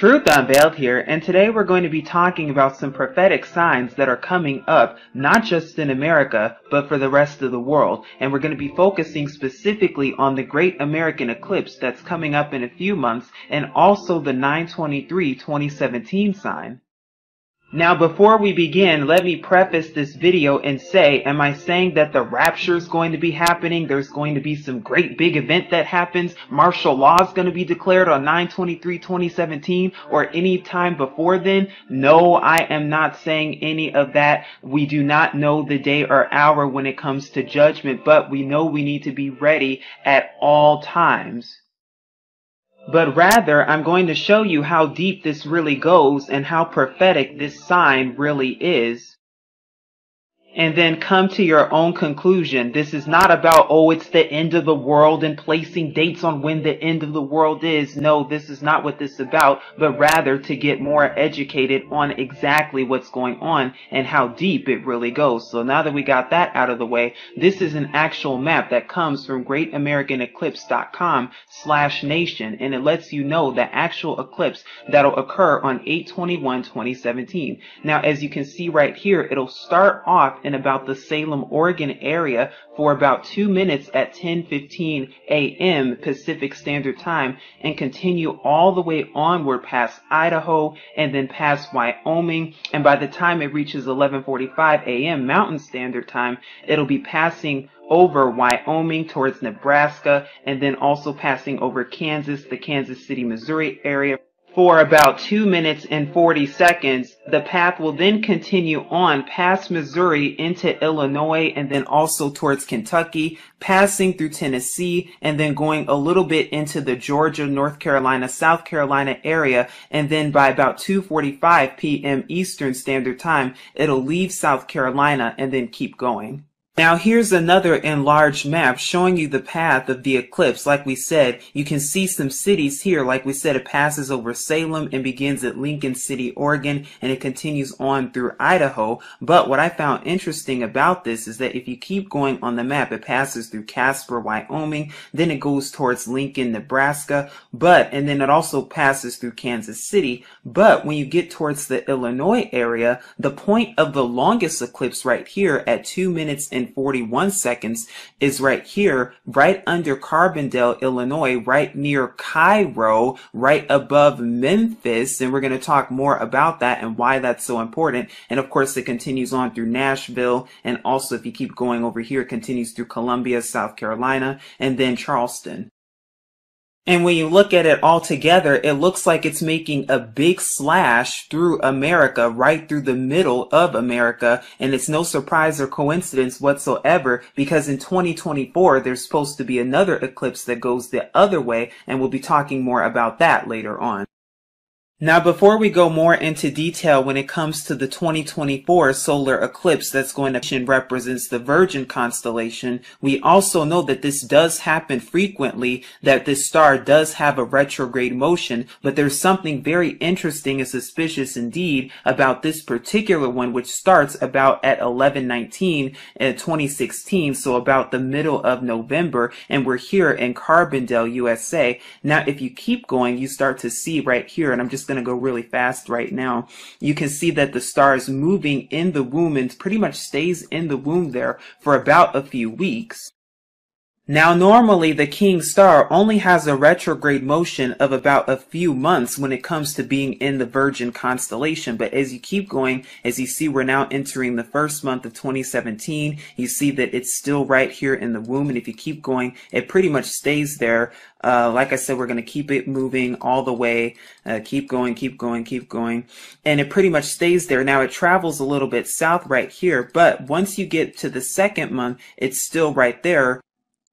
Truth Unveiled here, and today we're going to be talking about some prophetic signs that are coming up, not just in America, but for the rest of the world. And we're going to be focusing specifically on the Great American Eclipse that's coming up in a few months, and also the 9/23/2017 sign. Now before we begin, let me preface this video and say, am I saying that the rapture is going to be happening? There's going to be some great big event that happens? Martial law is going to be declared on 9/23/2017 or any time before then? No, I am not saying any of that. We do not know the day or hour when it comes to judgment, but we know we need to be ready at all times. But rather, I'm going to show you how deep this really goes and how prophetic this sign really is. And then come to your own conclusion. This is not about, oh, it's the end of the world and placing dates on when the end of the world is. No, this is not what this is about, but rather to get more educated on exactly what's going on and how deep it really goes. So now that we got that out of the way, this is an actual map that comes from greatamericaneclipse.com/nation, and it lets you know the actual eclipse that'll occur on 8/21/2017. Now, as you can see right here, it'll start off in about the Salem, Oregon area for about 2 minutes at 10:15 a.m. Pacific Standard Time and continue all the way onward past Idaho and then past Wyoming. And by the time it reaches 11:45 a.m. Mountain Standard Time, it'll be passing over Wyoming towards Nebraska and then also passing over Kansas, the Kansas City, Missouri area for about 2 minutes and 40 seconds. The path will then continue on past Missouri into Illinois and then also towards Kentucky, passing through Tennessee and then going a little bit into the Georgia, North Carolina, South Carolina area. And then by about 2:45 p.m. Eastern Standard Time, it'll leave South Carolina and then keep going. Now here's another enlarged map showing you the path of the eclipse. Like we said, you can see some cities here. Like we said, it passes over Salem and begins at Lincoln City, Oregon, and it continues on through Idaho. But what I found interesting about this is that if you keep going on the map, it passes through Casper, Wyoming, then it goes towards Lincoln, Nebraska, and then it also passes through Kansas City. But when you get towards the Illinois area, the point of the longest eclipse right here at 2 minutes and 41 seconds is right here, right under Carbondale, Illinois, right near Cairo, right above Memphis. And we're going to talk more about that and why that's so important. And of course, it continues on through Nashville. And also, if you keep going over here, it continues through Columbia, South Carolina, and then Charleston. And when you look at it all together, it looks like it's making a big slash through America, right through the middle of America. And it's no surprise or coincidence whatsoever, because in 2024, there's supposed to be another eclipse that goes the other way. And we'll be talking more about that later on. Now, before we go more into detail when it comes to the 2024 solar eclipse that's going to represents the Virgin constellation, we also know that this does happen frequently, that this star does have a retrograde motion, but there's something very interesting and suspicious indeed about this particular one, which starts about at 11/19 in 2016, so about the middle of November, and we're here in Carbondale, USA. Now, if you keep going, you start to see right here, and I'm just going to go really fast right now. You can see that the star is moving in the womb and pretty much stays in the womb there for about a few weeks. Now, normally the king star only has a retrograde motion of about a few months when it comes to being in the Virgin constellation. But as you keep going, as you see, we're now entering the first month of 2017. You see that it's still right here in the womb. And if you keep going, it pretty much stays there. Like I said, we're going to keep it moving all the way. Keep going, keep going, keep going. And it pretty much stays there. Now, it travels a little bit south right here. But once you get to the second month, it's still right there.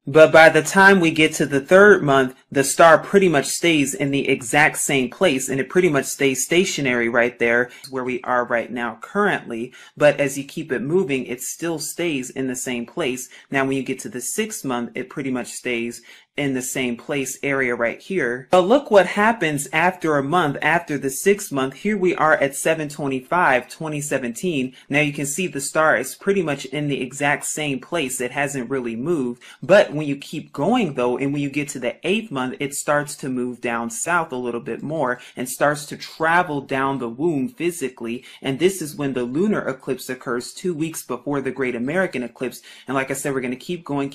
But by the time we get to the third month, the star pretty much stays in the exact same place, and it pretty much stays stationary right there where we are right now currently. But as you keep it moving, it still stays in the same place. Now, when you get to the sixth month, it pretty much stays in the same place area right here. But look what happens after a month, after the 6th month. Here we are at 7/25/2017. Now you can see the star is pretty much in the exact same place. It hasn't really moved. But when you keep going though, and when you get to the 8th month, it starts to move down south a little bit more and starts to travel down the womb physically. And this is when the lunar eclipse occurs 2 weeks before the Great American Eclipse. And like I said, we're going to keep going.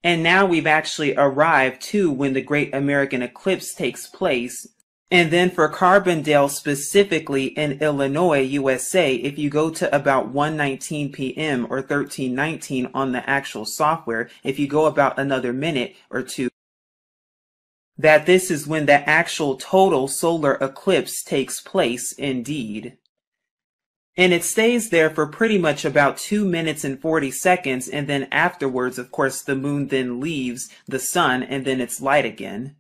And now we've actually arrived to when the Great American Eclipse takes place. And then for Carbondale specifically in Illinois, USA, if you go to about 1:19 p.m. or 13:19 on the actual software, if you go about another minute or two, that this is when the actual total solar eclipse takes place indeed. And it stays there for pretty much about 2 minutes and 40 seconds, and then afterwards, of course, the moon then leaves the sun, and then it's light again.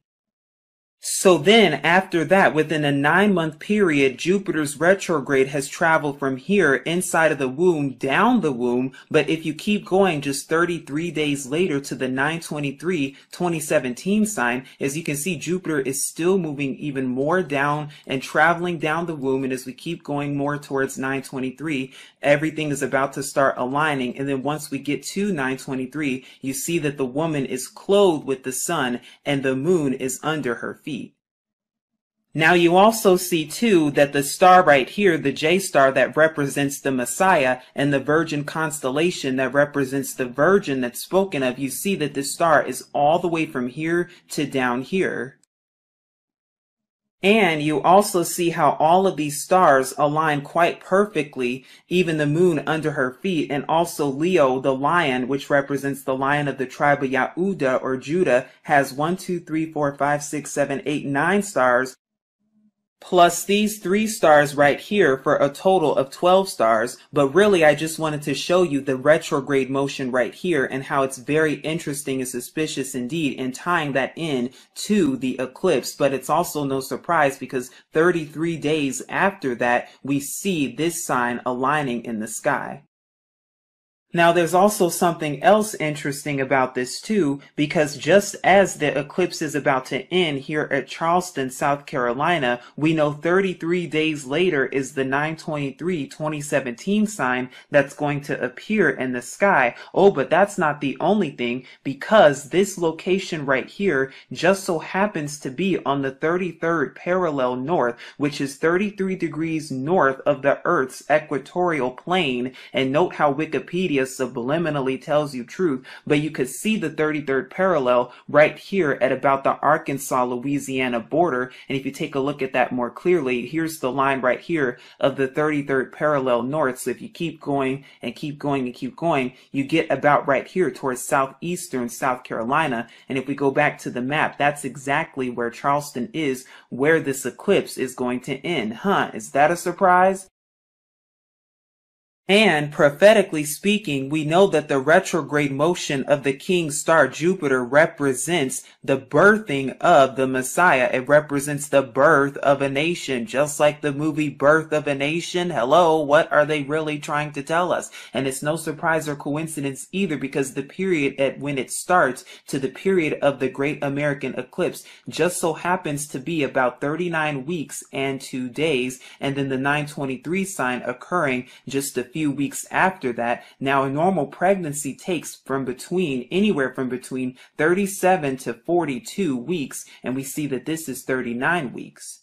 So then, after that, within a 9-month period, Jupiter's retrograde has traveled from here inside of the womb, down the womb, but if you keep going just 33 days later to the 9/23/2017 sign, as you can see, Jupiter is still moving even more down and traveling down the womb, and as we keep going more towards 9/23, everything is about to start aligning, and then once we get to 9/23, you see that the woman is clothed with the sun, and the moon is under her feet. Now you also see too that the star right here, the J star that represents the Messiah, and the Virgin constellation that represents the Virgin that's spoken of, you see that this star is all the way from here to down here. And you also see how all of these stars align quite perfectly, even the moon under her feet, and also Leo, the lion, which represents the lion of the tribe of Yehuda or Judah, has 1, 2, 3, 4, 5, 6, 7, 8, 9 stars, plus these 3 stars right here for a total of 12 stars. But really, I just wanted to show you the retrograde motion right here and how it's very interesting and suspicious indeed in tying that in to the eclipse. But it's also no surprise because 33 days after that, we see this sign aligning in the sky. Now, there's also something else interesting about this too, because just as the eclipse is about to end here at Charleston, South Carolina, we know 33 days later is the 9/23/2017 sign that's going to appear in the sky. Oh, but that's not the only thing, because this location right here just so happens to be on the 33rd parallel north, which is 33 degrees north of the Earth's equatorial plane. And note how Wikipedia subliminally tells you truth, but you could see the 33rd parallel right here at about the Arkansas-Louisiana border. And if you take a look at that more clearly, here's the line right here of the 33rd parallel north. So if you keep going and keep going and keep going, you get about right here towards southeastern South Carolina. And if we go back to the map, that's exactly where Charleston is, where this eclipse is going to end. Is that a surprise? And prophetically speaking, we know that the retrograde motion of the king star Jupiter represents the birthing of the Messiah. It represents the birth of a nation, just like the movie Birth of a Nation. Hello, what are they really trying to tell us? And it's no surprise or coincidence either, because the period at when it starts to the period of the Great American Eclipse just so happens to be about 39 weeks and 2 days, and then the 9/23 sign occurring just a few weeks after that. Now, a normal pregnancy takes anywhere from between 37 to 42 weeks, and we see that this is 39 weeks.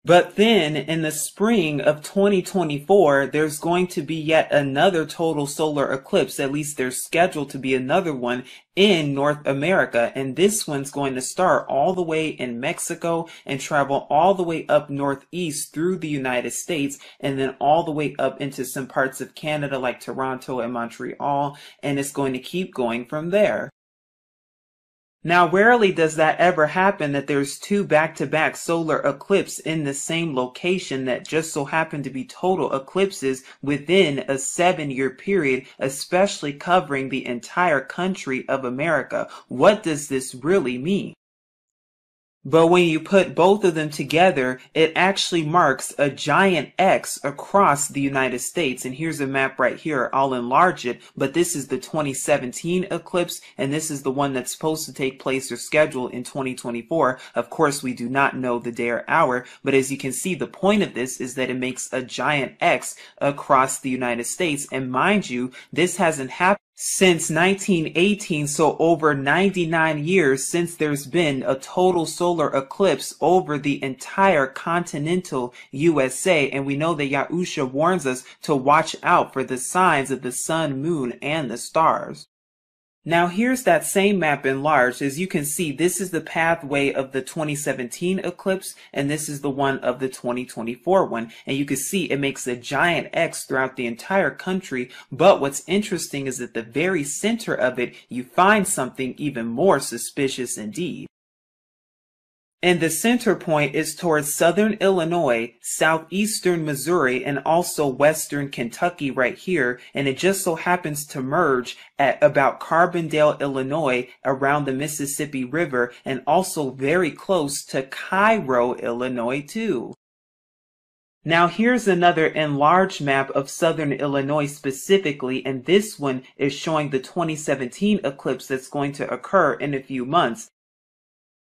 But then in the spring of 2024, there's going to be yet another total solar eclipse. At least there's scheduled to be another one in North America. And this one's going to start all the way in Mexico and travel all the way up northeast through the United States, and then all the way up into some parts of Canada like Toronto and Montreal. And it's going to keep going from there. Now, rarely does that ever happen, that there's 2 back-to-back solar eclipses in the same location that just so happen to be total eclipses within a 7-year period, especially covering the entire country of America. What does this really mean? But when you put both of them together, it actually marks a giant X across the United States. And here's a map right here. I'll enlarge it, but this is the 2017 eclipse, and this is the one that's supposed to take place or scheduled in 2024. Of course, we do not know the day or hour, but as you can see, the point of this is that it makes a giant X across the United States. And mind you, this hasn't happened since 1918, so over 99 years since there's been a total solar eclipse over the entire continental USA, and we know that Yahusha warns us to watch out for the signs of the sun, moon, and the stars. Now here's that same map enlarged. As you can see, this is the pathway of the 2017 eclipse, and this is the one of the 2024 one. And you can see it makes a giant X throughout the entire country. But what's interesting is at the very center of it, you find something even more suspicious indeed. And the center point is towards southern Illinois, southeastern Missouri, and also western Kentucky right here. And it just so happens to merge at about Carbondale, Illinois, around the Mississippi River, and also very close to Cairo, Illinois, too. Now here's another enlarged map of southern Illinois specifically, and this one is showing the 2017 eclipse that's going to occur in a few months.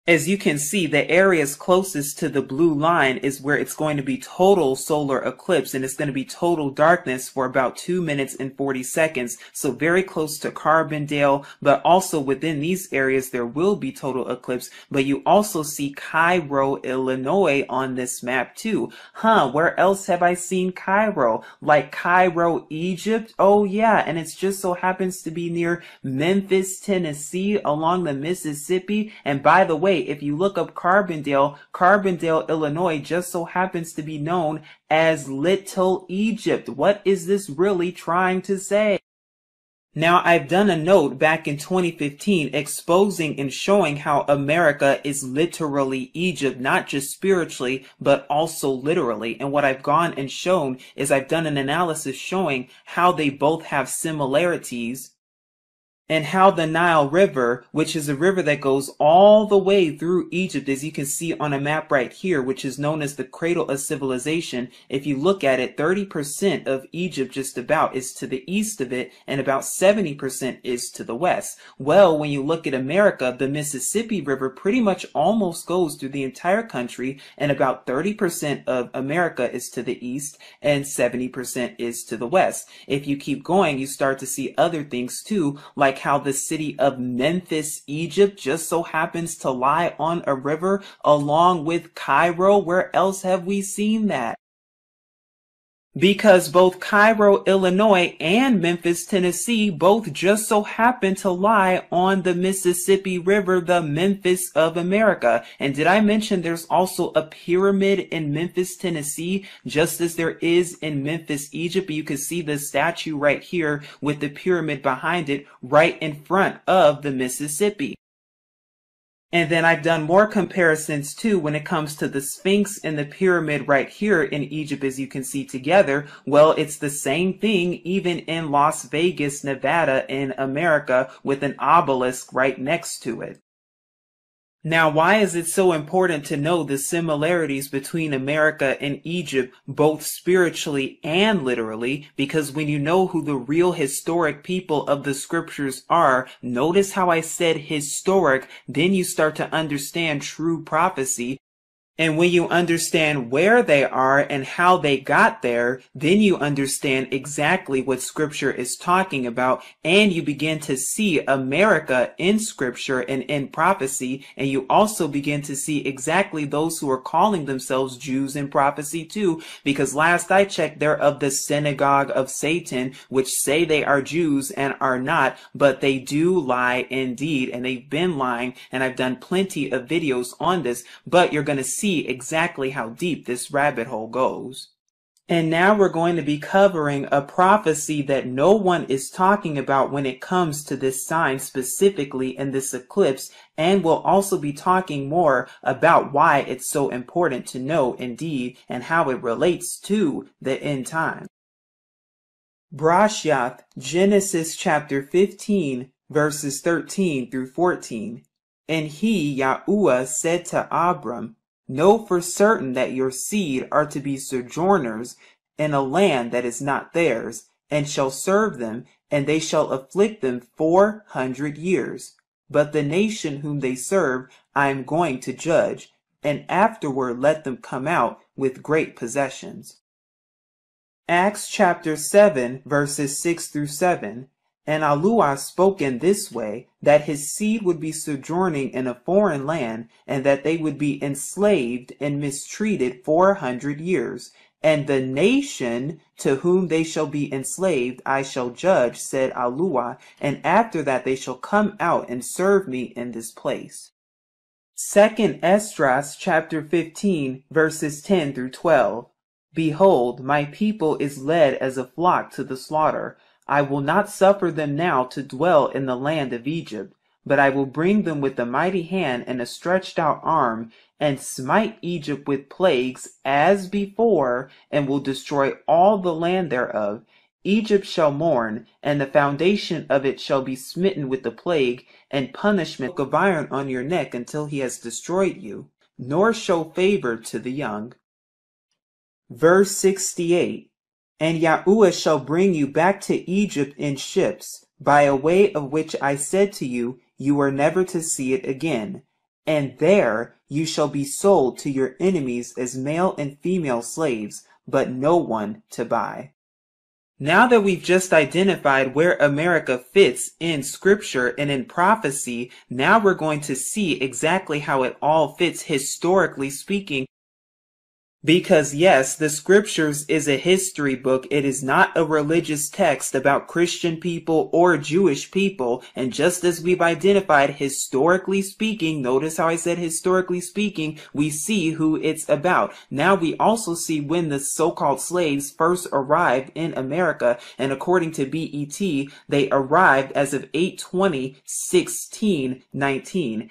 As you can see, the areas closest to the blue line is where it's going to be total solar eclipse, and it's going to be total darkness for about 2 minutes and 40 seconds. So very close to Carbondale, but also within these areas there will be total eclipse. But you also see Cairo, Illinois on this map too. Where else have I seen Cairo? Like Cairo, Egypt? Oh yeah, and it just so happens to be near Memphis, Tennessee, along the Mississippi. And by the way, if you look up Carbondale, Illinois just so happens to be known as Little Egypt. What is this really trying to say? Now, I've done a note back in 2015 exposing and showing how America is literally Egypt, not just spiritually, but also literally. And what I've gone and shown is I've done an analysis showing how they both have similarities, and how the Nile River, which is a river that goes all the way through Egypt, as you can see on a map right here, which is known as the cradle of civilization. If you look at it, 30% of Egypt just about is to the east of it, and about 70% is to the west. Well, when you look at America, the Mississippi River pretty much almost goes through the entire country, and about 30% of America is to the east, and 70% is to the west. If you keep going, you start to see other things too, like how the city of Memphis, Egypt just so happens to lie on a river along with Cairo. Where else have we seen that? Because both Cairo, Illinois and Memphis, Tennessee both just so happen to lie on the Mississippi River, the Memphis of America. And did I mention there's also a pyramid in Memphis, Tennessee, just as there is in Memphis, Egypt? You can see the statue right here with the pyramid behind it right in front of the Mississippi. And then I've done more comparisons too when it comes to the Sphinx and the pyramid right here in Egypt, as you can see together. Well, it's the same thing even in Las Vegas, Nevada in America, with an obelisk right next to it. Now, why is it so important to know the similarities between America and Egypt, both spiritually and literally? Because when you know who the real historic people of the scriptures are, notice how I said historic, then you start to understand true prophecy. And when you understand where they are and how they got there, then you understand exactly what Scripture is talking about, and you begin to see America in Scripture and in prophecy, and you also begin to see exactly those who are calling themselves Jews in prophecy too, because last I checked, they're of the synagogue of Satan, which say they are Jews and are not, but they do lie indeed, and they've been lying, and I've done plenty of videos on this, but you're going to see exactly how deep this rabbit hole goes. And now we're going to be covering a prophecy that no one is talking about when it comes to this sign specifically in this eclipse, and we'll also be talking more about why it's so important to know indeed and how it relates to the end time. Brashath, Genesis chapter 15, verses 13 through 14. And he, Yahuwah, said to Abram, Know for certain that your seed are to be sojourners in a land that is not theirs, and shall serve them, and they shall afflict them 400 years. But the nation whom they serve I am going to judge, and afterward let them come out with great possessions. Acts chapter 7, verses 6 through 7. And Allah spoke in this way, that his seed would be sojourning in a foreign land, and that they would be enslaved and mistreated 400 years. And the nation to whom they shall be enslaved I shall judge, said Allah, and after that they shall come out and serve me in this place. 2 Esdras chapter 15, verses 10 through 12. Behold, my people is led as a flock to the slaughter. I will not suffer them now to dwell in the land of Egypt, but I will bring them with a mighty hand and a stretched out arm, and smite Egypt with plagues as before, and will destroy all the land thereof. Egypt shall mourn, and the foundation of it shall be smitten with the plague, and punishment of iron on your neck until he has destroyed you, nor show favor to the young. Verse 68. And Yahuwah shall bring you back to Egypt in ships, by a way of which I said to you, you are never to see it again. And there you shall be sold to your enemies as male and female slaves, but no one to buy. Now that we've just identified where America fits in scripture and in prophecy, now we're going to see exactly how it all fits historically speaking. Because yes, the scriptures is a history book. It is not a religious text about Christian people or Jewish people. And just as we've identified historically speaking, notice how I said historically speaking, we see who it's about. Now we also see when the so-called slaves first arrived in America. And according to BET, they arrived as of 8/20/1619.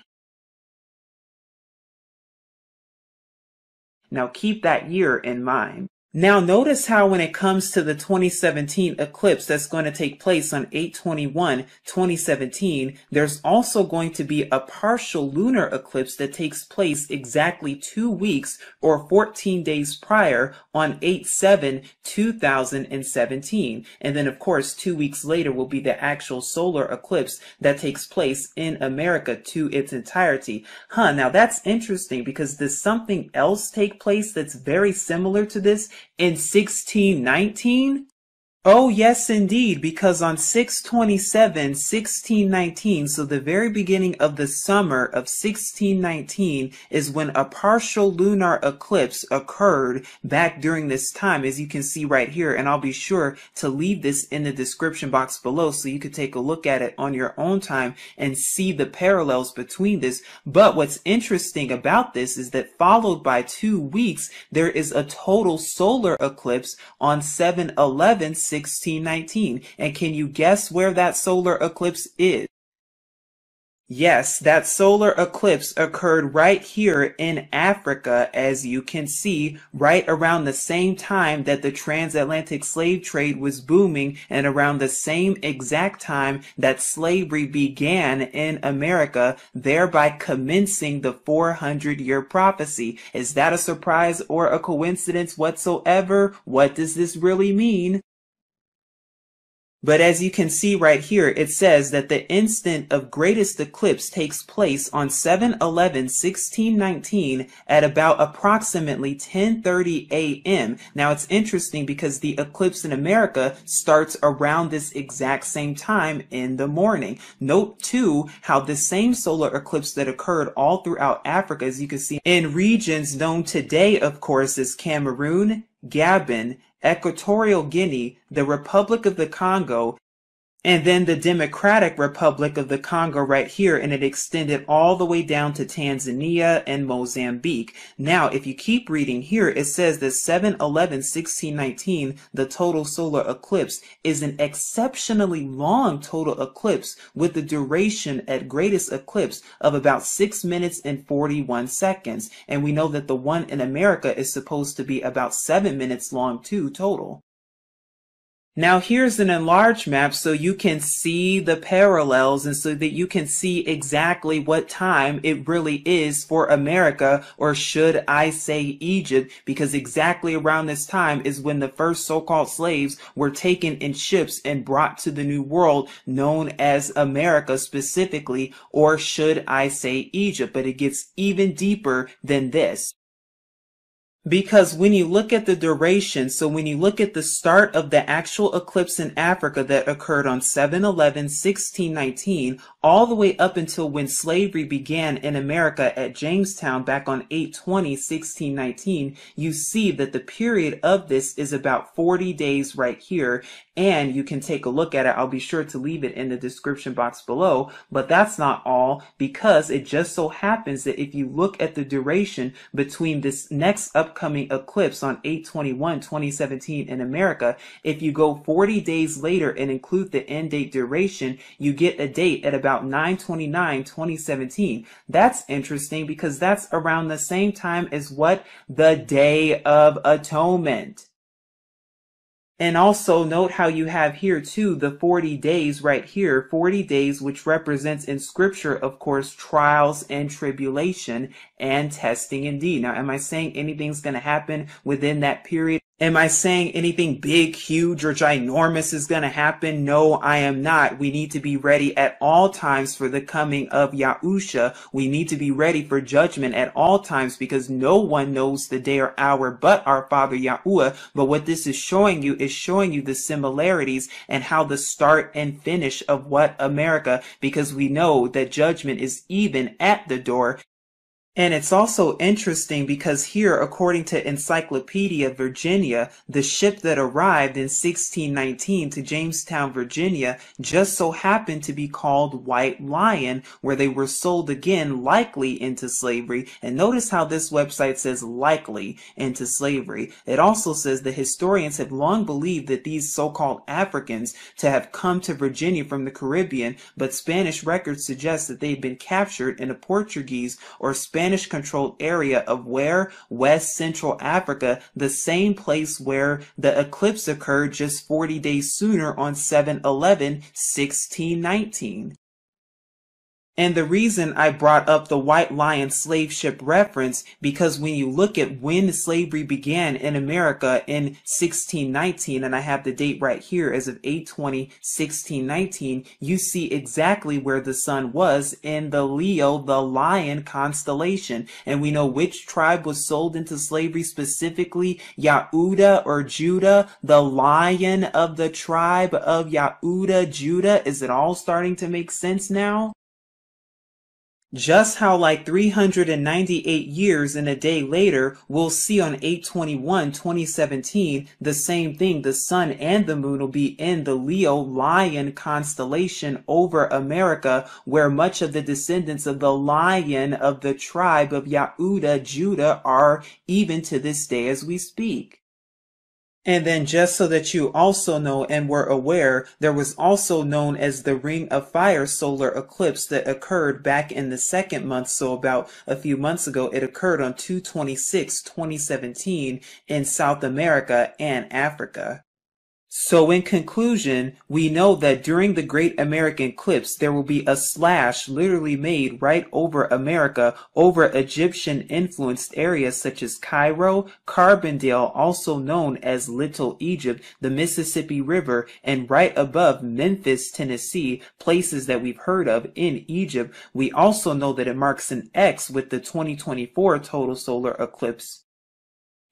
Now keep that year in mind. Now notice how when it comes to the 2017 eclipse that's going to take place on 8/21/2017, there's also going to be a partial lunar eclipse that takes place exactly 2 weeks or 14 days prior on 8/7/2017. And then of course 2 weeks later will be the actual solar eclipse that takes place in America to its entirety. Now that's interesting because does something else take place that's very similar to this in 1619? Oh yes indeed, because on 6/27/1619, so the very beginning of the summer of 1619 is when a partial lunar eclipse occurred back during this time, as you can see right here, and I'll be sure to leave this in the description box below so you could take a look at it on your own time and see the parallels between this. But what's interesting about this is that followed by 2 weeks, there is a total solar eclipse on 7/11/1619. And can you guess where that solar eclipse is? Yes, that solar eclipse occurred right here in Africa, as you can see, right around the same time that the transatlantic slave trade was booming and around the same exact time that slavery began in America, thereby commencing the 400-year prophecy. Is that a surprise or a coincidence whatsoever? What does this really mean? But as you can see right here, it says that the instant of greatest eclipse takes place on 7/11/1619 at about approximately 10:30 a.m. Now it's interesting because the eclipse in America starts around this exact same time in the morning. Note too how the same solar eclipse that occurred all throughout Africa, as you can see in regions known today, of course, as Cameroon, Gabon, Equatorial Guinea, the Republic of the Congo, and then the Democratic Republic of the Congo right here, and it extended all the way down to Tanzania and Mozambique. Now, if you keep reading here, it says that 7/11/1619, the total solar eclipse, is an exceptionally long total eclipse with the duration at greatest eclipse of about 6 minutes and 41 seconds. And we know that the one in America is supposed to be about 7 minutes long too total. Now here's an enlarged map so you can see the parallels and so that you can see exactly what time it really is for America, or should I say Egypt, because exactly around this time is when the first so-called slaves were taken in ships and brought to the New World known as America specifically, or should I say Egypt, but it gets even deeper than this. Because when you look at the duration, so when you look at the start of the actual eclipse in Africa that occurred on 7/11/1619, all the way up until when slavery began in America at Jamestown back on 8/20/1619, you see that the period of this is about 40 days right here. And you can take a look at it. I'll be sure to leave it in the description box below. But that's not all, because it just so happens that if you look at the duration between this next upcoming eclipse on 8/21/2017 in America, if you go 40 days later and include the end date duration, you get a date at about 9/29/2017. That's interesting because that's around the same time as what? The Day of Atonement. And also note how you have here too the 40 days right here, 40 days, which represents in scripture, of course, trials and tribulation and testing indeed. Now, am I saying anything's going to happen within that period? Am I saying anything big, huge, or ginormous is going to happen? No, I am not. We need to be ready at all times for the coming of Yahusha. We need to be ready for judgment at all times, because no one knows the day or hour but our Father Yahuwah. But what this is showing you the similarities and how the start and finish of what America, because we know that judgment is even at the door. And it's also interesting because here, according to Encyclopedia Virginia, the ship that arrived in 1619 to Jamestown, Virginia, just so happened to be called White Lion, where they were sold again likely into slavery. And notice how this website says likely into slavery. It also says the historians have long believed that these so-called Africans to have come to Virginia from the Caribbean, but Spanish records suggest that they've been captured in a Portuguese or Spanish-controlled area of where? West Central Africa, the same place where the eclipse occurred just 40 days sooner on 7/11/1619. And the reason I brought up the White Lion slave ship reference, because when you look at when slavery began in America in 1619, and I have the date right here as of 8/20/1619, you see exactly where the sun was in the Leo, the lion constellation. And we know which tribe was sold into slavery specifically, Yahuda or Judah, the lion of the tribe of Yahuda, Judah. Is it all starting to make sense now? Just how like 398 years and a day later, we'll see on 8/21/2017, the same thing. The sun and the moon will be in the Leo lion constellation over America, where much of the descendants of the lion of the tribe of Yahuda, Judah, are even to this day as we speak. And then just so that you also know and were aware, there was also known as the Ring of Fire solar eclipse that occurred back in the second month, so about a few months ago. It occurred on 2/26/2017 in South America and Africa. So in conclusion, we know that during the Great American Eclipse, there will be a slash literally made right over America, over Egyptian-influenced areas such as Cairo, Carbondale, also known as Little Egypt, the Mississippi River, and right above Memphis, Tennessee, places that we've heard of in Egypt. We also know that it marks an X with the 2024 total solar eclipse.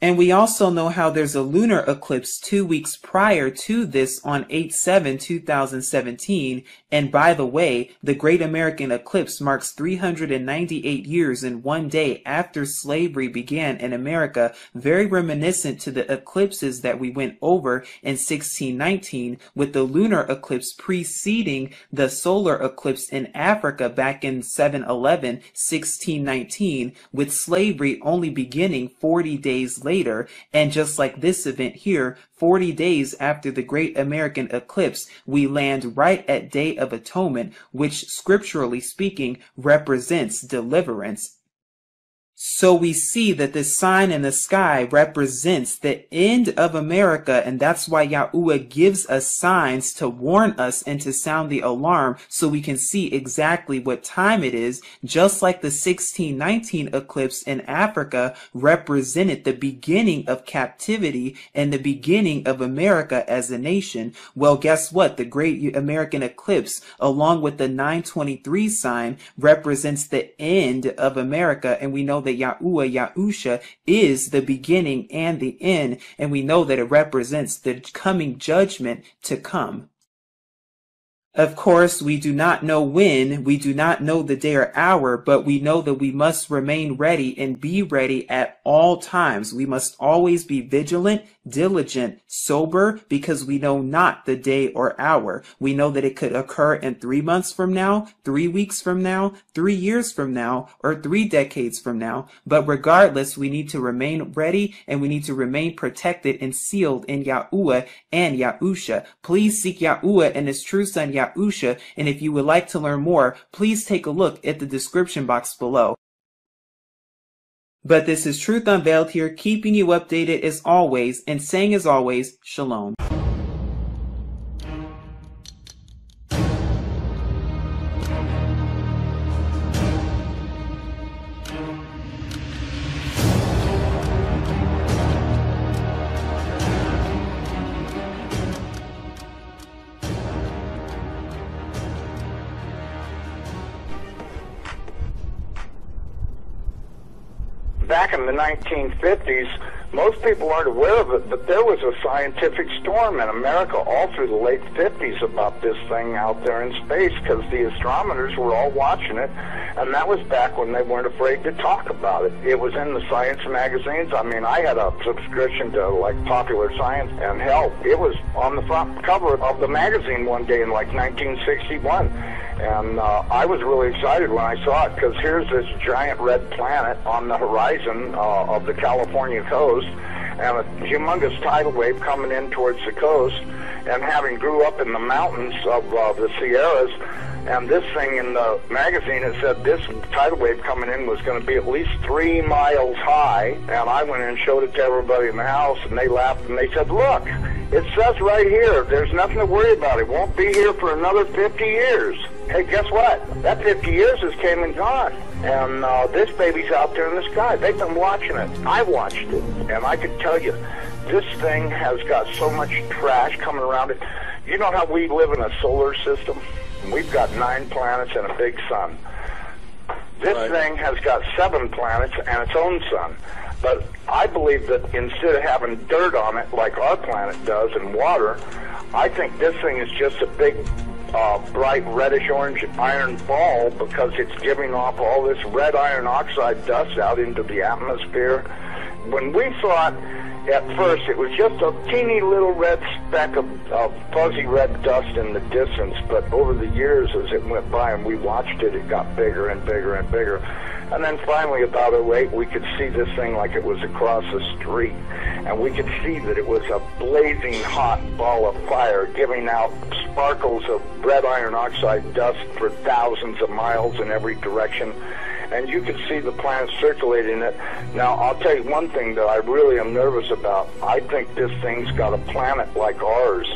And we also know how there's a lunar eclipse 2 weeks prior to this on 8/7/2017. And by the way, the Great American Eclipse marks 398 years and 1 day after slavery began in America, very reminiscent to the eclipses that we went over in 1619, with the lunar eclipse preceding the solar eclipse in Africa back in 7/11/1619, with slavery only beginning 40 days later. And just like this event here, 40 days after the Great American Eclipse, we land right at Day of Atonement, which scripturally speaking represents deliverance. So we see that this sign in the sky represents the end of America, and that's why Yahuwah gives us signs to warn us and to sound the alarm so we can see exactly what time it is, just like the 1619 eclipse in Africa represented the beginning of captivity and the beginning of America as a nation. Well, guess what? The Great American Eclipse, along with the 923 sign, represents the end of America, and we know that Yahuwah, Yahusha, is the beginning and the end, and we know that it represents the coming judgment to come. Of course, we do not know when, we do not know the day or hour, but we know that we must remain ready and be ready at all times. We must always be vigilant, diligent, sober, because we know not the day or hour. We know that it could occur in 3 months from now, 3 weeks from now, 3 years from now, or 3 decades from now. But regardless, we need to remain ready and we need to remain protected and sealed in Yahuwah and Yahusha. Please seek Yahuwah and his true son Yahusha, and if you would like to learn more, please take a look at the description box below. But this is Truth Unveiled here, keeping you updated as always, and saying as always, Shalom. Back in the 1950s, most people aren't aware of it, but there was a scientific storm in America all through the late 50s about this thing out there in space, because the astronomers were all watching it, and that was back when they weren't afraid to talk about it. It was in the science magazines. I mean, I had a subscription to, like, Popular Science, and hell, it was on the front cover of the magazine one day in, like, 1961. And I was really excited when I saw it, because here's this giant red planet on the horizon of the California coast, and a humongous tidal wave coming in towards the coast. And having grew up in the mountains of the Sierras, and this thing in the magazine, it said this tidal wave coming in was going to be at least 3 miles high. And I went in and showed it to everybody in the house, and they laughed, and they said, look, it says right here, there's nothing to worry about. It won't be here for another 50 years. Hey, guess what? That 50 years has came and gone. And this baby's out there in the sky. They've been watching it. I watched it. And I can tell you, this thing has got so much trash coming around it. You know how we live in a solar system? We've got 9 planets and a big sun. This thing has got 7 planets and its own sun. But I believe that instead of having dirt on it like our planet does and water, I think this thing is just a big bright reddish-orange iron ball, because it's giving off all this red iron oxide dust out into the atmosphere. When we saw it at first, it was just a teeny little red speck of fuzzy red dust in the distance, but over the years as it went by and we watched it, it got bigger and bigger and bigger. And then finally, about 2008, we could see this thing like it was across the street. And we could see that it was a blazing hot ball of fire, giving out sparkles of red iron oxide dust for thousands of miles in every direction. And you could see the planet circulating it. Now, I'll tell you one thing that I really am nervous about. I think this thing's got a planet like ours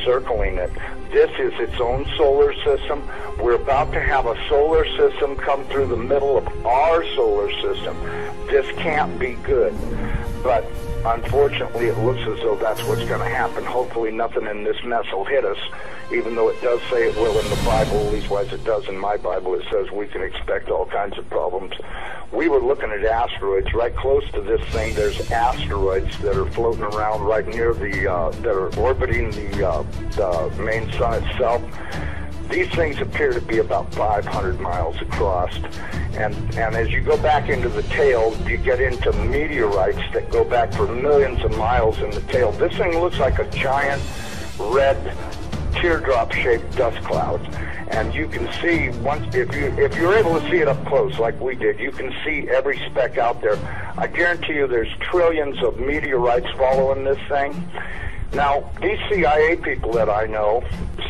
circling it. This is its own solar system. We're about to have a solar system come through the middle of our solar system. This can't be good. But unfortunately, it looks as though that's what's going to happen. Hopefully nothing in this mess will hit us, even though it does say it will in the Bible, leastwise it does in my Bible. It says we can expect all kinds of problems. We were looking at asteroids right close to this thing. There's asteroids that are floating around right near the, that are orbiting the main sun itself. These things appear to be about 500 miles across, and as you go back into the tail, you get into meteorites that go back for millions of miles in the tail. This thing looks like a giant red teardrop-shaped dust cloud, and you can see once if you're able to see it up close like we did, you can see every speck out there. I guarantee you, there's trillions of meteorites following this thing. Now, these CIA people that I know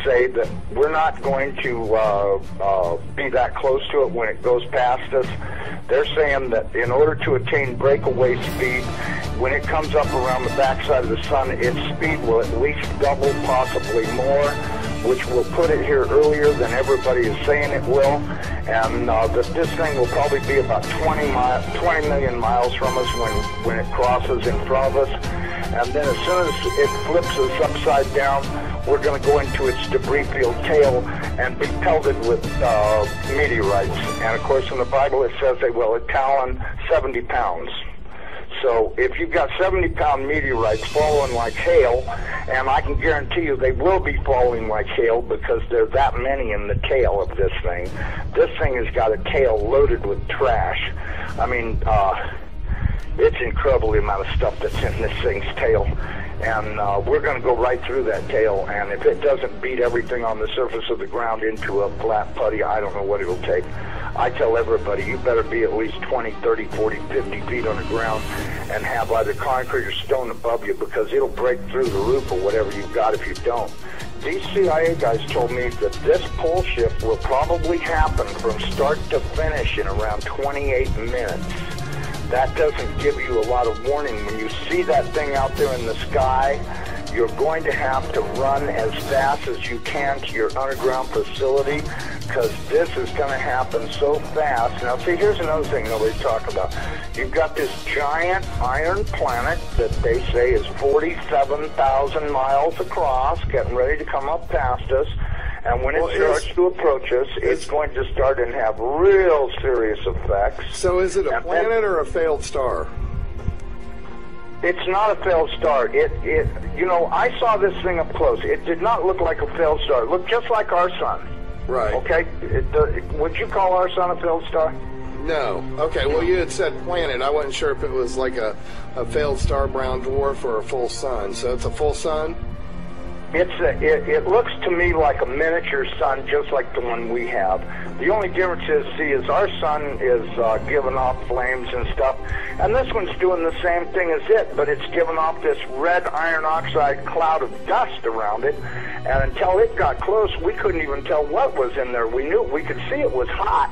say that we're not going to be that close to it when it goes past us. They're saying that in order to attain breakaway speed, when it comes up around the backside of the sun, its speed will at least double, possibly more, which will put it here earlier than everybody is saying it will. And that this thing will probably be about 20 million miles from us when it crosses in front of us. And then as soon as it flips us upside down, we're going to go into its debris field tail and be pelted with meteorites. And of course in the Bible it says they will talon 70 pounds. So if you've got 70-pound meteorites falling like hail, and I can guarantee you they will be falling like hail because there are that many in the tail of this thing. This thing has got a tail loaded with trash. I mean, it's incredible the amount of stuff that's in this thing's tail. And we're going to go right through that tail, and if it doesn't beat everything on the surface of the ground into a flat putty, I don't know what it'll take. I tell everybody, you better be at least 20, 30, 40, 50 feet on the ground and have either concrete or stone above you, because it'll break through the roof or whatever you've got if you don't. These CIA guys told me that this pole shift will probably happen from start to finish in around 28 minutes. That doesn't give you a lot of warning. When you see that thing out there in the sky, you're going to have to run as fast as you can to your underground facility, because this is going to happen so fast. Now, see, here's another thing nobody's talking about. You've got this giant iron planet that they say is 47,000 miles across, getting ready to come up past us. And when it starts to approach us, it's going to start and have real serious effects. So is it a planet or a failed star? It's not a failed star. You know, I saw this thing up close. It did not look like a failed star. It looked just like our sun. Right. Okay? Would you call our sun a failed star? No. Okay, well, you had said planet. I wasn't sure if it was like a failed star brown dwarf or a full sun. So it's a full sun? It looks to me like a miniature sun, just like the one we have. The only difference is our sun is giving off flames and stuff, and this one's doing the same thing as it, but it's giving off this red iron oxide cloud of dust around it, and until it got close, we couldn't even tell what was in there. We could see it was hot,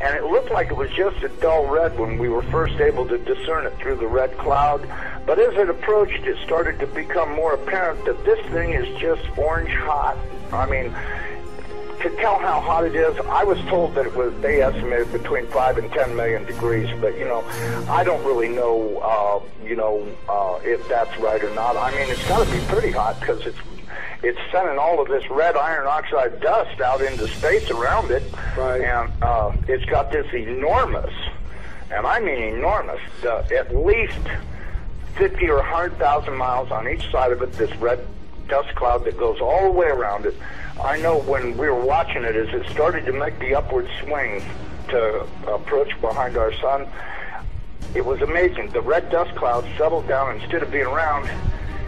and it looked like it was just a dull red when we were first able to discern it through the red cloud. But as it approached, it started to become more apparent that this thing is just orange hot. I mean, to tell how hot it is, I was told that they estimated between 5 and 10 million degrees, but, you know, I don't really know, if that's right or not. I mean, it's got to be pretty hot because it's sending all of this red iron oxide dust out into space around it. Right. And it's got this enormous, and I mean enormous, at least 50 or 100,000 miles on each side of it, this red dust cloud that goes all the way around it. I know when we were watching it, as it started to make the upward swing to approach behind our sun, it was amazing. The red dust cloud settled down. Instead of being round,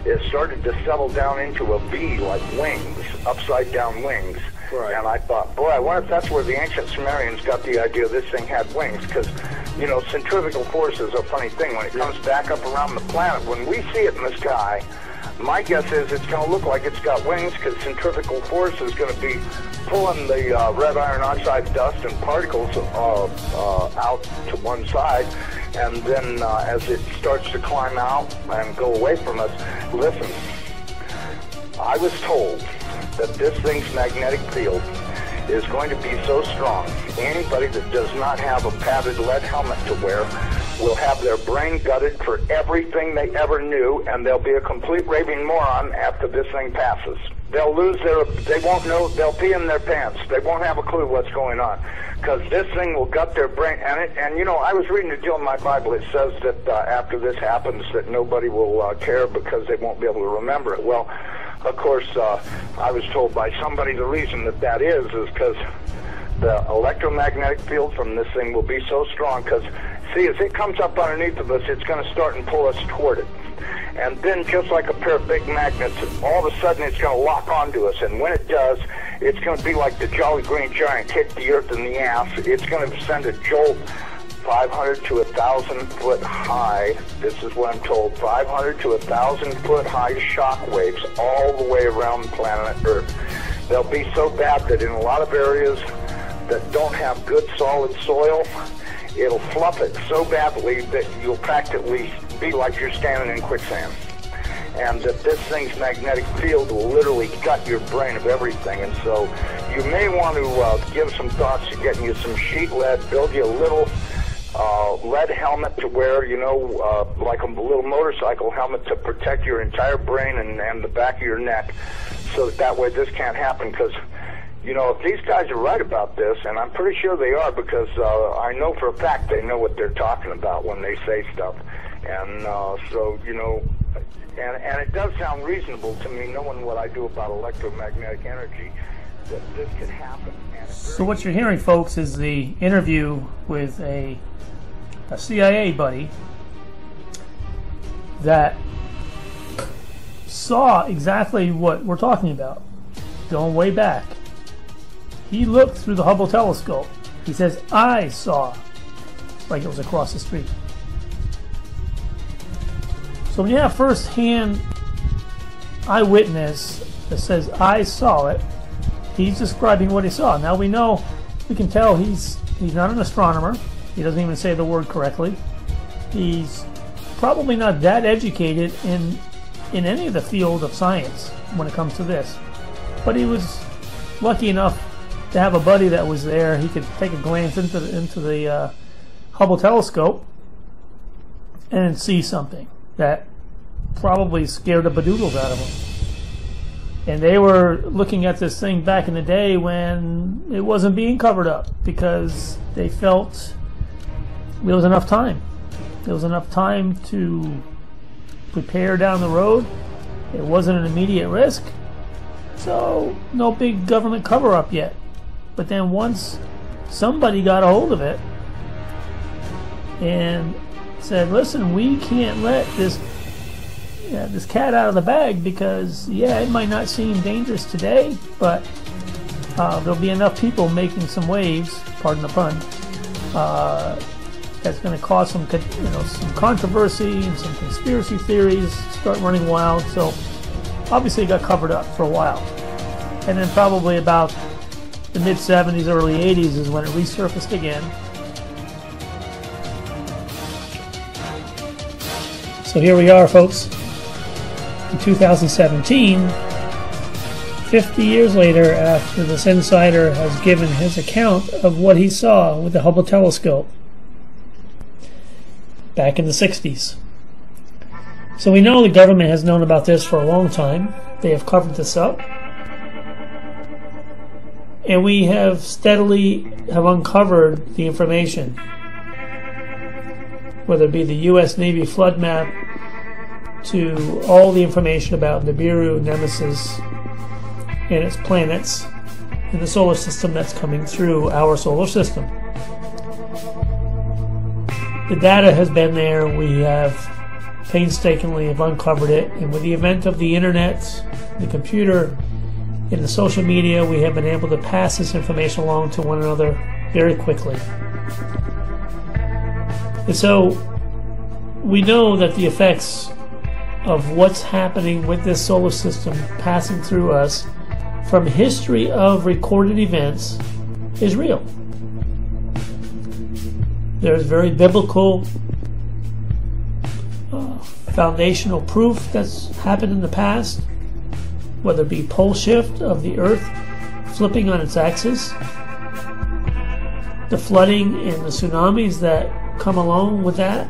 it started to settle down into a V, like wings, upside down wings. Right. And I thought, boy, I wonder if that's where the ancient Sumerians got the idea this thing had wings, because, you know, centrifugal force is a funny thing. When it comes back up around the planet, when we see it in the sky, my guess is it's going to look like it's got wings, because centrifugal force is going to be pulling the red iron oxide dust and particles out to one side. And then as it starts to climb out and go away from us, listen, I was told that this thing's magnetic field is going to be so strong, anybody that does not have a padded lead helmet to wear will have their brain gutted for everything they ever knew, and they'll be a complete raving moron after this thing passes. They'll they won't know, they'll pee in their pants. They won't have a clue what's going on, because this thing will gut their brain. And you know, I was reading a deal in my Bible. It says that after this happens, that nobody will care because they won't be able to remember it. Well, of course, I was told by somebody the reason that is because the electromagnetic field from this thing will be so strong. Because, see, as it comes up underneath of us, it's going to start and pull us toward it. And then, just like a pair of big magnets, all of a sudden it's going to lock onto us. And when it does, it's going to be like the Jolly Green Giant hit the earth in the ass. It's going to send a jolt 500 to 1,000 foot high. This is what I'm told. 500 to 1,000 foot high shock waves all the way around planet Earth. They'll be so bad that in a lot of areas that don't have good solid soil, it'll fluff it so badly that you'll practically be like you're standing in quicksand. And that this thing's magnetic field will literally gut your brain of everything. And so you may want to give some thoughts to getting you some sheet lead, build you a little lead helmet to wear, you know, like a little motorcycle helmet to protect your entire brain and the back of your neck, so that way this can't happen. Because, you know, if these guys are right about this, and I'm pretty sure they are, because I know for a fact they know what they're talking about when they say stuff. And so, you know, and it does sound reasonable to me, knowing what I do about electromagnetic energy, that this could happen. So what you're hearing, folks, is the interview with a CIA buddy that saw exactly what we're talking about, going way back. He looked through the Hubble telescope. He says, I saw, like it was across the street. So when you have first-hand eyewitness that says, I saw it, he's describing what he saw. Now we know, we can tell he's not an astronomer. He doesn't even say the word correctly. He's probably not that educated in any of the field of science when it comes to this. But he was lucky enough to have a buddy that was there. He could take a glance into the Hubble telescope and see something that probably scared the bedoodles out of him. And they were looking at this thing back in the day when it wasn't being covered up, because they felt there was enough time. There was enough time to prepare down the road. It wasn't an immediate risk. So no big government cover-up yet. But then once somebody got a hold of it and said, listen, we can't let this cat out of the bag, because it might not seem dangerous today, but there'll be enough people making some waves, pardon the pun, that's going to cause some controversy and some conspiracy theories start running wild. So obviously it got covered up for a while, and then probably about the mid-70s, early 80s is when it resurfaced again. So here we are, folks, in 2017, 50 years later, after this insider has given his account of what he saw with the Hubble telescope back in the 60s. So we know the government has known about this for a long time. They have covered this up. And we have steadily uncovered the information, whether it be the U.S. Navy flood map to all the information about Nibiru, Nemesis, and its planets in the solar system that's coming through our solar system. The data has been there. We have painstakingly uncovered it, and with the advent of the internet, the computer, and the social media, we have been able to pass this information along to one another very quickly. And so we know that the effects of what's happening with this solar system passing through us from history of recorded events is real. There's very biblical foundational proof that's happened in the past, whether it be pole shift of the Earth flipping on its axis, the flooding and the tsunamis that come along with that,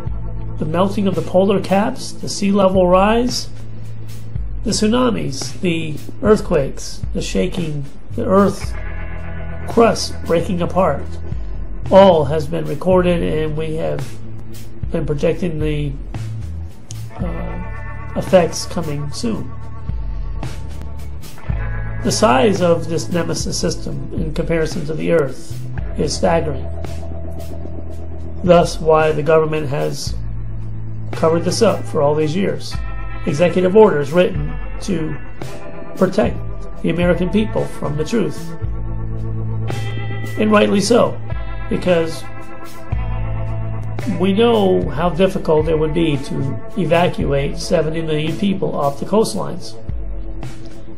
the melting of the polar caps, the sea level rise, the tsunamis, the earthquakes, the shaking, the earth crust breaking apart, all has been recorded, and we have been projecting the effects coming soon. The size of this Nemesis system in comparison to the Earth is staggering. Thus why the government has covered this up for all these years. Executive orders written to protect the American people from the truth. And rightly so, because we know how difficult it would be to evacuate 70 million people off the coastlines.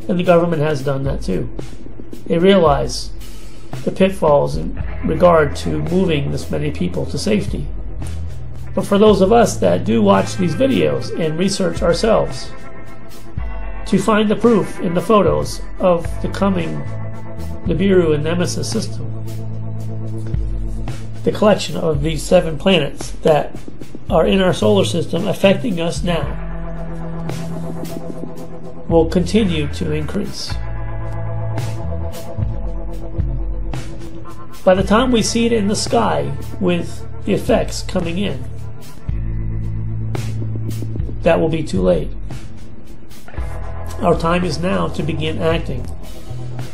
And the government has done that too. They realize the pitfalls in regard to moving this many people to safety. But for those of us that do watch these videos and research ourselves, to find the proof in the photos of the coming Nibiru and Nemesis system, the collection of these 7 planets that are in our solar system affecting us now, will continue to increase. By the time we see it in the sky with the effects coming in, that will be too late. Our time is now to begin acting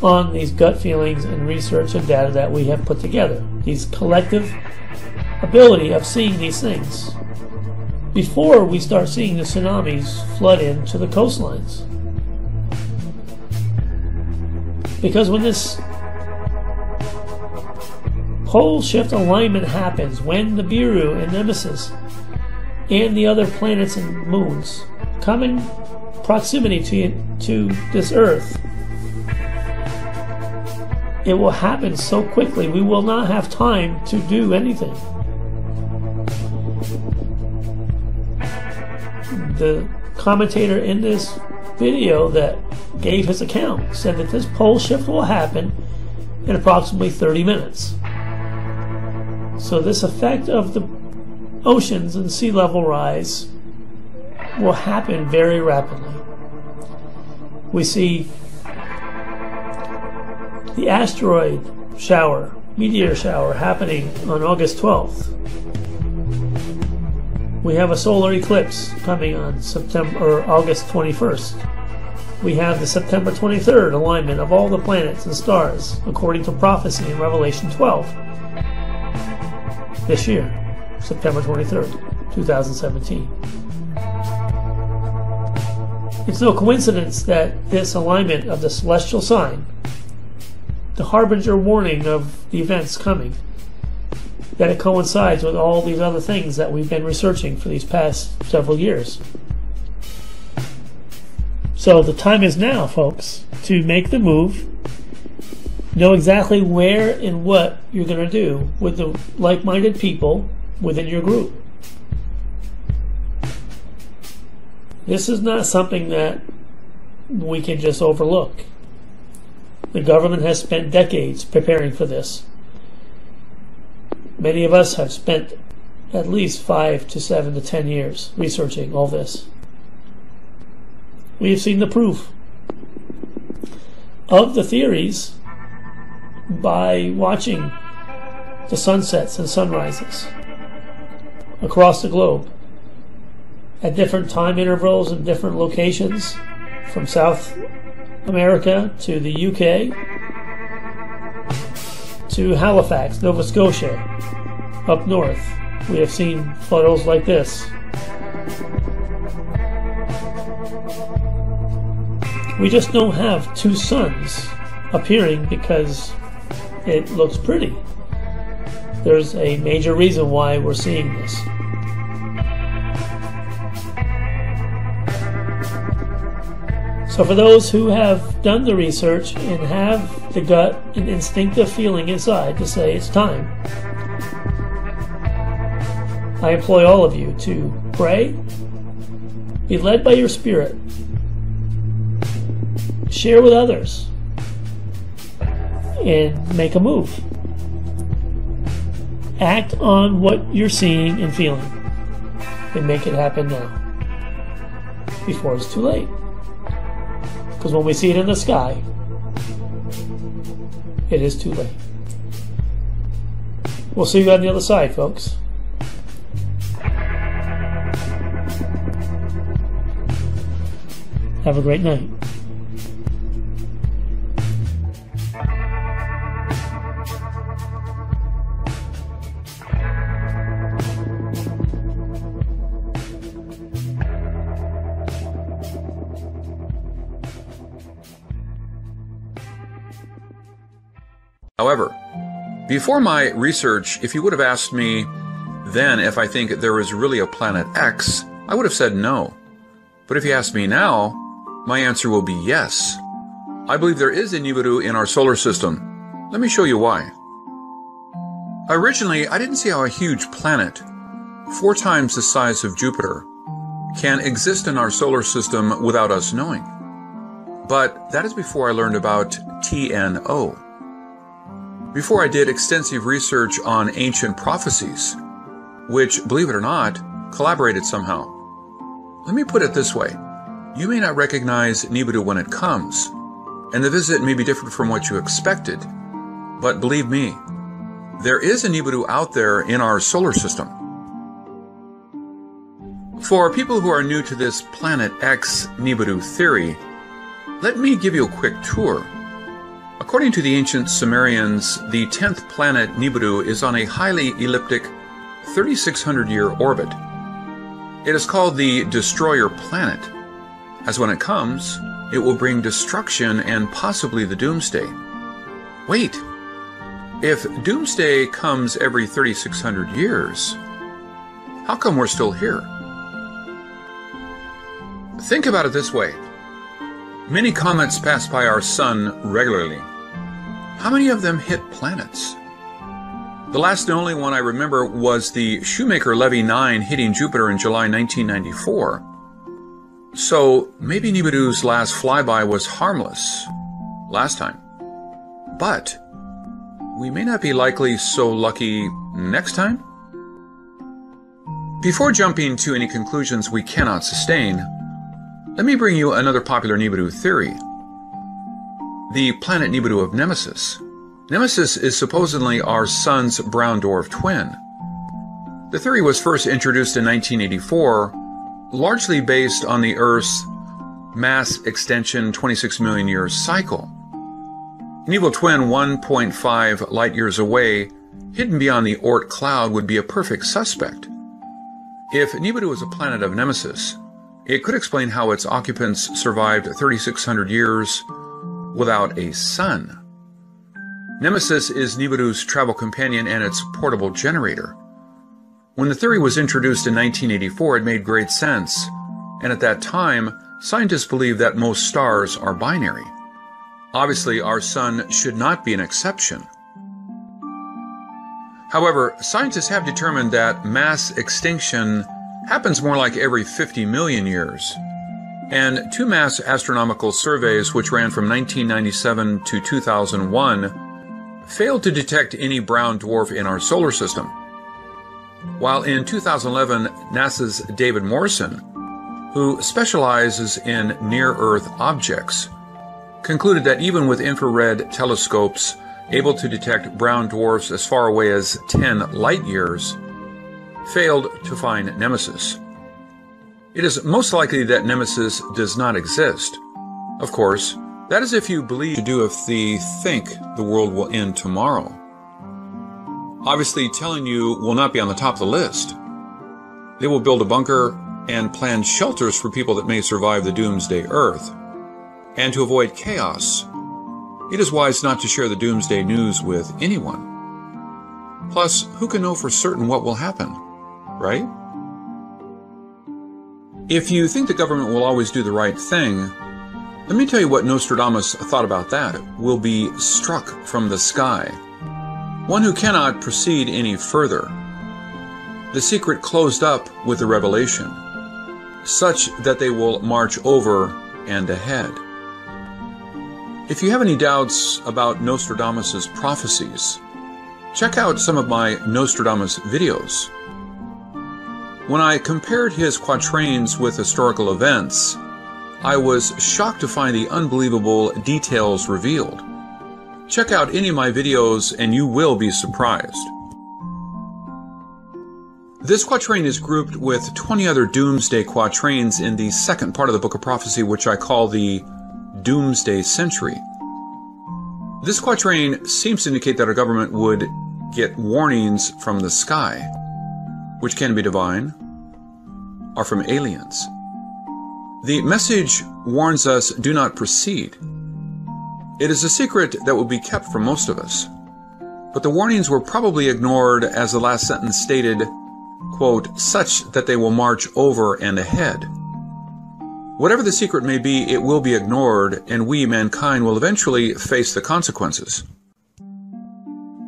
on these gut feelings and research and data that we have put together, these collective ability of seeing these things before we start seeing the tsunamis flood into the coastlines. Because when this pole shift alignment happens, when the Nibiru and Nemesis and the other planets and moons come in proximity to this Earth, it will happen so quickly we will not have time to do anything. The commentator in this video that gave his account said that this pole shift will happen in approximately 30 minutes. So this effect of the oceans and sea level rise will happen very rapidly. We see the asteroid shower, meteor shower, happening on August 12th. We have a solar eclipse coming on August 21st. We have the September 23rd alignment of all the planets and stars, according to prophecy in Revelation 12. This year, September 23rd, 2017. It's no coincidence that this alignment of the celestial sign, the harbinger warning of the events coming, that it coincides with all these other things that we've been researching for these past several years. So the time is now, folks, to make the move, know exactly where and what you're going to do with the like-minded people within your group. This is not something that we can just overlook. The government has spent decades preparing for this. Many of us have spent at least 5 to 7 to 10 years researching all this. We have seen the proof of the theories by watching the sunsets and sunrises across the globe at different time intervals and different locations, from South America to the UK to Halifax, Nova Scotia, up north. We have seen photos like this. We just don't have 2 suns appearing because it looks pretty. There's a major reason why we're seeing this. So for those who have done the research and have the gut and instinctive feeling inside to say it's time, I implore all of you to pray, be led by your spirit, share with others, and make a move. Act on what you're seeing and feeling and make it happen now, before it's too late. Because when we see it in the sky, it is too late. We'll see you on the other side, folks. Have a great night. However, before my research, if you would have asked me then if I think there is really a planet X, I would have said no. But if you ask me now, my answer will be yes. I believe there is a Nibiru in our solar system. Let me show you why. Originally, I didn't see how a huge planet, 4 times the size of Jupiter, can exist in our solar system without us knowing. But that is before I learned about TNO. Before I did extensive research on ancient prophecies, which, believe it or not, collaborated somehow. Let me put it this way. You may not recognize Nibiru when it comes, and the visit may be different from what you expected, but believe me, there is a Nibiru out there in our solar system. For people who are new to this Planet X Nibiru theory, let me give you a quick tour. According to the ancient Sumerians, the 10th planet Nibiru is on a highly elliptic 3,600-year orbit. It is called the Destroyer Planet, as when it comes, it will bring destruction and possibly the Doomsday. Wait! If Doomsday comes every 3,600 years, how come we're still here? Think about it this way. Many comets pass by our sun regularly. How many of them hit planets? The last and only one I remember was the Shoemaker-Levy 9 hitting Jupiter in July 1994. So maybe Nibiru's last flyby was harmless last time. But we may not be likely so lucky next time? Before jumping to any conclusions we cannot sustain, let me bring you another popular Nibiru theory. The planet Nibiru of Nemesis. Nemesis is supposedly our sun's brown dwarf twin. The theory was first introduced in 1984, largely based on the Earth's mass extension 26 million year cycle. An evil twin 1.5 light years away, hidden beyond the Oort cloud, would be a perfect suspect. If Nibiru is a planet of Nemesis, it could explain how its occupants survived 3,600 years without a sun. Nemesis is Nibiru's travel companion and its portable generator. When the theory was introduced in 1984, it made great sense, and at that time, scientists believed that most stars are binary. Obviously, our sun should not be an exception. However, scientists have determined that mass extinction happens more like every 50 million years. And 2 mass astronomical surveys, which ran from 1997 to 2001, failed to detect any brown dwarf in our solar system. While in 2011, NASA's David Morrison, who specializes in near-Earth objects, concluded that even with infrared telescopes able to detect brown dwarfs as far away as 10 light years, failed to find Nemesis. It is most likely that Nemesis does not exist. Of course, that is if you believe to do if they think the world will end tomorrow. Obviously, telling you will not be on the top of the list. They will build a bunker and plan shelters for people that may survive the doomsday Earth. And to avoid chaos, it is wise not to share the doomsday news with anyone. Plus, who can know for certain what will happen, right? If you think the government will always do the right thing, let me tell you what Nostradamus thought about that. Will be struck from the sky. One who cannot proceed any further. The secret closed up with the revelation, such that they will march over and ahead. If you have any doubts about Nostradamus's prophecies, check out some of my Nostradamus videos. When I compared his quatrains with historical events, I was shocked to find the unbelievable details revealed. Check out any of my videos and you will be surprised. This quatrain is grouped with 20 other doomsday quatrains in the second part of the Book of Prophecy, which I call the Doomsday Century. This quatrain seems to indicate that our government would get warnings from the sky, which can be divine, or from aliens. The message warns us, do not proceed. It is a secret that will be kept from most of us. But the warnings were probably ignored, as the last sentence stated, quote, such that they will march over and ahead. Whatever the secret may be, it will be ignored, and we, mankind, will eventually face the consequences.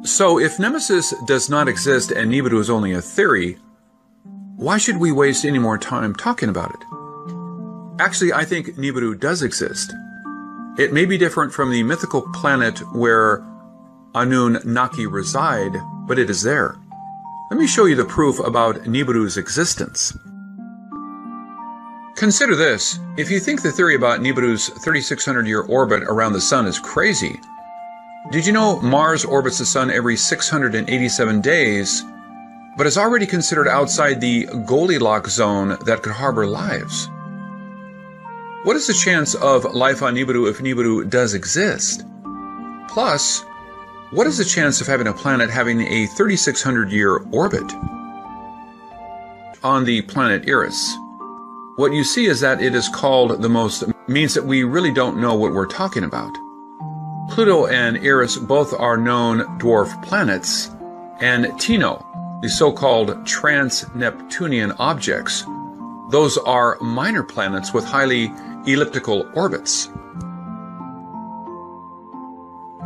So if Nemesis does not exist and Nibiru is only a theory, why should we waste any more time talking about it? Actually, I think Nibiru does exist. It may be different from the mythical planet where Anunnaki reside, but it is there. Let me show you the proof about Nibiru's existence. Consider this. If you think the theory about Nibiru's 3,600-year orbit around the Sun is crazy, did you know Mars orbits the Sun every 687 days, but is already considered outside the Goldilocks zone that could harbor lives? What is the chance of life on Nibiru if Nibiru does exist? Plus, what is the chance of having a planet having a 3,600-year orbit? On the planet Eris, what you see is that it is called the most, means that we really don't know what we're talking about. Pluto and Eris both are known dwarf planets, and Tino, the so-called trans-Neptunian objects, those are minor planets with highly elliptical orbits.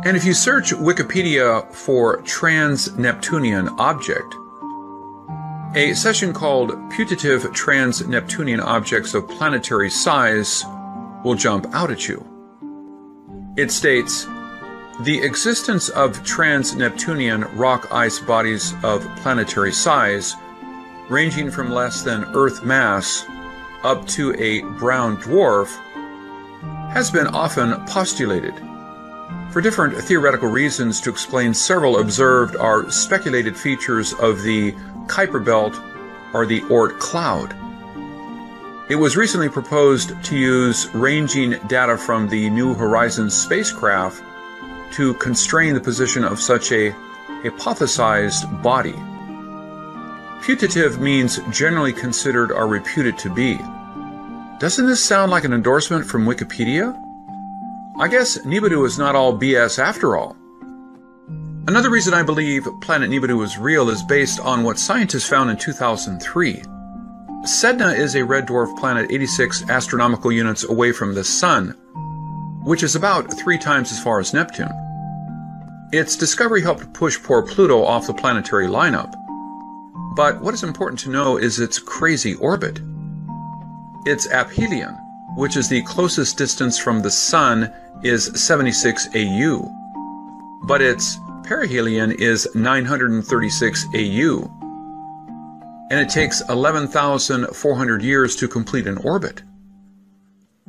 And if you search Wikipedia for trans-Neptunian object, a section called Putative Trans-Neptunian Objects of Planetary Size will jump out at you. It states, the existence of trans-Neptunian rock ice bodies of planetary size, ranging from less than Earth mass up to a brown dwarf, has been often postulated. For different theoretical reasons to explain several observed or speculated features of the Kuiper Belt or the Oort cloud. It was recently proposed to use ranging data from the New Horizons spacecraft to constrain the position of such a hypothesized body. Putative means generally considered or reputed to be. Doesn't this sound like an endorsement from Wikipedia? I guess Nibiru is not all BS after all. Another reason I believe planet Nibiru is real is based on what scientists found in 2003. Sedna is a red dwarf planet 86 astronomical units away from the Sun, which is about 3 times as far as Neptune. Its discovery helped push poor Pluto off the planetary lineup. But what is important to know is its crazy orbit. Its aphelion, which is the closest distance from the Sun, is 76 AU, but its perihelion is 936 AU, and it takes 11,400 years to complete an orbit.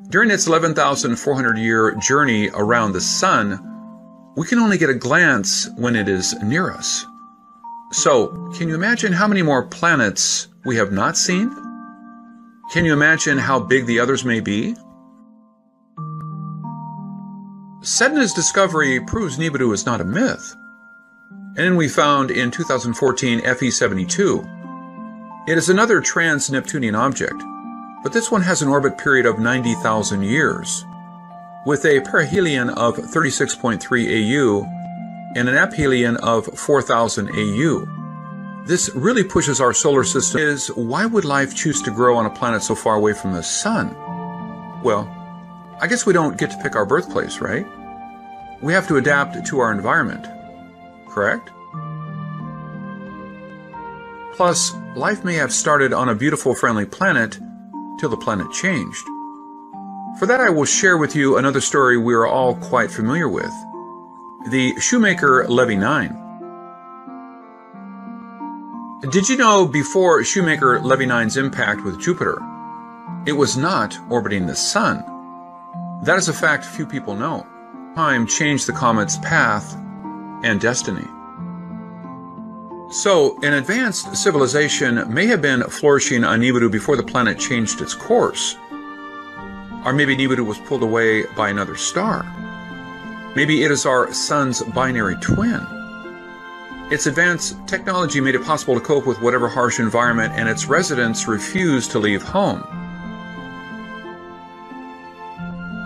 During its 11,400-year journey around the Sun, we can only get a glance when it is near us. So, can you imagine how many more planets we have not seen? Can you imagine how big the others may be? Sedna's discovery proves Nibiru is not a myth. And then we found in 2014 FE72. It is another trans-Neptunian object, but this one has an orbit period of 90,000 years, with a perihelion of 36.3 AU and an aphelion of 4,000 AU. This really pushes our solar system. Why would life choose to grow on a planet so far away from the Sun? Well, I guess we don't get to pick our birthplace, right? We have to adapt to our environment, correct? Plus, life may have started on a beautiful, friendly planet till the planet changed. For that, I will share with you another story we are all quite familiar with, the Shoemaker-Levy 9. Did you know before Shoemaker-Levy 9's impact with Jupiter, it was not orbiting the Sun? That is a fact few people know. Time changed the comet's path and destiny. So, an advanced civilization may have been flourishing on Nibiru before the planet changed its course. Or maybe Nibiru was pulled away by another star. Maybe it is our Sun's binary twin. Its advanced technology made it possible to cope with whatever harsh environment, and its residents refused to leave home.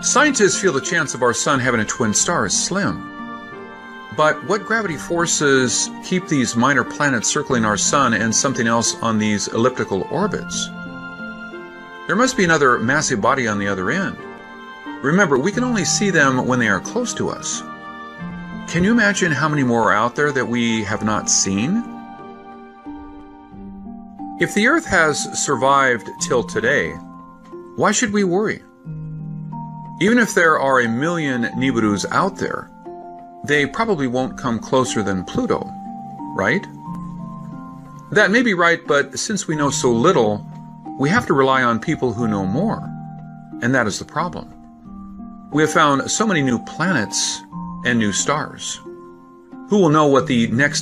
Scientists feel the chance of our Sun having a twin star is slim. But what gravity forces keep these minor planets circling our Sun and something else on these elliptical orbits? There must be another massive body on the other end. Remember, we can only see them when they are close to us. Can you imagine how many more are out there that we have not seen? If the Earth has survived till today, why should we worry? Even if there are 1 million Nibirus out there, they probably won't come closer than Pluto, right? That may be right, but since we know so little, we have to rely on people who know more, and that is the problem. We have found so many new planets and new stars. Who will know what the next